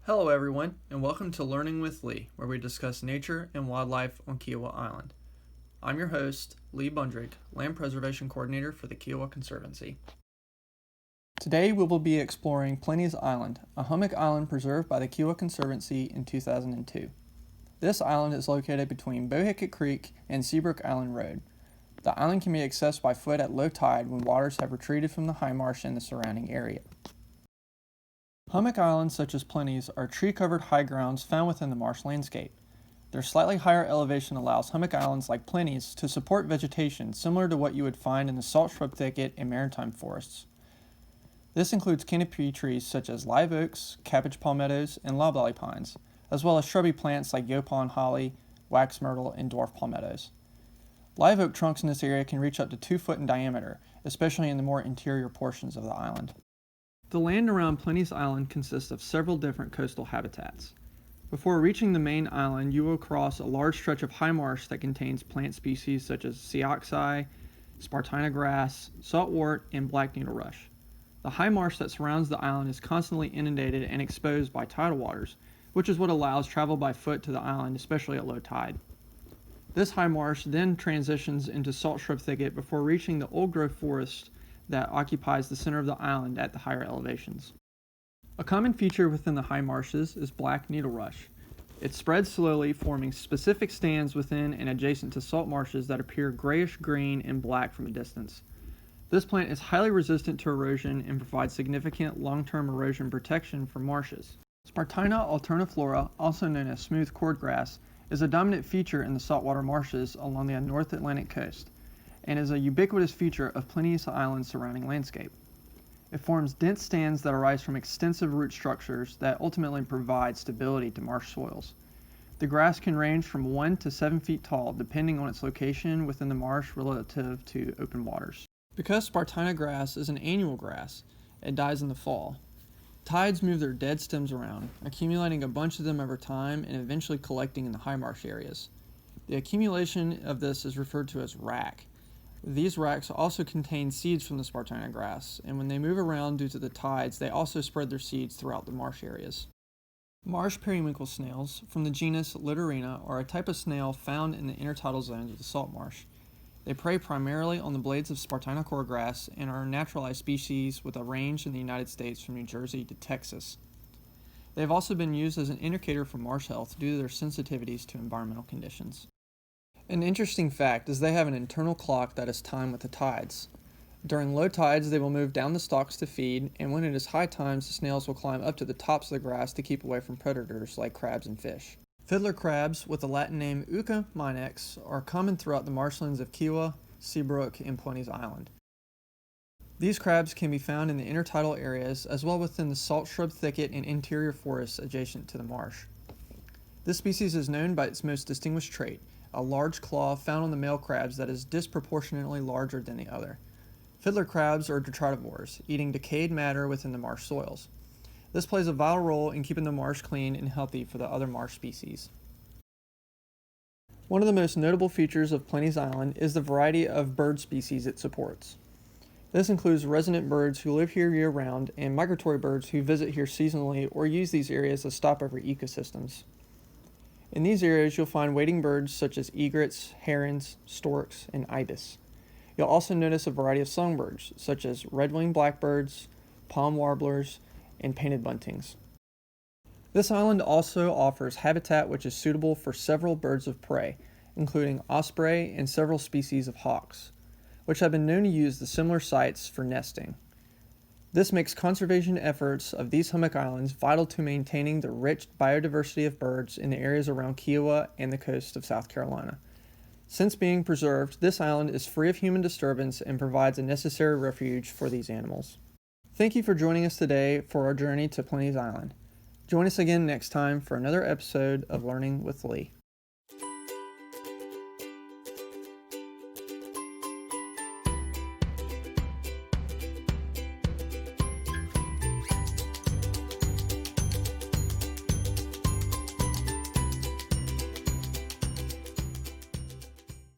Hello everyone, and welcome to Learning with Lee, where we discuss nature and wildlife on Kiowa Island. I'm your host, Lee Bundrick, Land Preservation Coordinator for the Kiowa Conservancy. Today we will be exploring Plenty's Island, a hummock island preserved by the Kiowa Conservancy in 2002. This island is located between Bohicket Creek and Seabrook Island Road. The island can be accessed by foot at low tide when waters have retreated from the high marsh and the surrounding area. Hummock islands such as Plenty's are tree-covered high grounds found within the marsh landscape. Their slightly higher elevation allows hummock islands like Plenty's to support vegetation similar to what you would find in the salt shrub thicket and maritime forests. This includes canopy trees such as live oaks, cabbage palmettos, and loblolly pines, as well as shrubby plants like yaupon holly, wax myrtle, and dwarf palmettos. Live oak trunks in this area can reach up to 2 foot in diameter, especially in the more interior portions of the island. The land around Plenty's Island consists of several different coastal habitats. Before reaching the main island, you will cross a large stretch of high marsh that contains plant species such as Seoxai, Spartina grass, saltwort, and black needle rush. The high marsh that surrounds the island is constantly inundated and exposed by tidal waters, which is what allows travel by foot to the island, especially at low tide. This high marsh then transitions into salt shrub thicket before reaching the old-growth forest that occupies the center of the island at the higher elevations. A common feature within the high marshes is black needle rush. It spreads slowly, forming specific stands within and adjacent to salt marshes that appear grayish-green and black from a distance. This plant is highly resistant to erosion and provides significant long-term erosion protection for marshes. Spartina Alterniflora, also known as smooth cordgrass, is a dominant feature in the saltwater marshes along the North Atlantic coast, and is a ubiquitous feature of Plenty's Island's surrounding landscape. It forms dense stands that arise from extensive root structures that ultimately provide stability to marsh soils. The grass can range from 1 to 7 feet tall, depending on its location within the marsh relative to open waters. Because Spartina grass is an annual grass, it dies in the fall. Tides move their dead stems around, accumulating a bunch of them over time and eventually collecting in the high marsh areas. The accumulation of this is referred to as rack. These racks also contain seeds from the Spartina grass, and when they move around due to the tides, they also spread their seeds throughout the marsh areas. Marsh periwinkle snails, from the genus Littorina, are a type of snail found in the intertidal zones of the salt marsh. They prey primarily on the blades of Spartina cordgrass and are a naturalized species with a range in the United States from New Jersey to Texas. They have also been used as an indicator for marsh health due to their sensitivities to environmental conditions. An interesting fact is they have an internal clock that is timed with the tides. During low tides, they will move down the stalks to feed, and when it is high times, the snails will climb up to the tops of the grass to keep away from predators like crabs and fish. Fiddler crabs, with the Latin name Uca minex, are common throughout the marshlands of Kiowa, Seabrook, and Plenty's Island. These crabs can be found in the intertidal areas as well within the salt shrub thicket and interior forests adjacent to the marsh. This species is known by its most distinguished trait, a large claw found on the male crabs that is disproportionately larger than the other. Fiddler crabs are detritivores, eating decayed matter within the marsh soils. This plays a vital role in keeping the marsh clean and healthy for the other marsh species. One of the most notable features of Plenty's Island is the variety of bird species it supports. This includes resident birds who live here year-round and migratory birds who visit here seasonally or use these areas as stopover ecosystems. In these areas, you'll find wading birds such as egrets, herons, storks, and ibis. You'll also notice a variety of songbirds, such as red-winged blackbirds, palm warblers, and painted buntings. This island also offers habitat which is suitable for several birds of prey, including osprey and several species of hawks, which have been known to use the similar sites for nesting. This makes conservation efforts of these hummock islands vital to maintaining the rich biodiversity of birds in the areas around Kiowa and the coast of South Carolina. Since being preserved, this island is free of human disturbance and provides a necessary refuge for these animals. Thank you for joining us today for our journey to Plenty's Island. Join us again next time for another episode of Learning with Lee.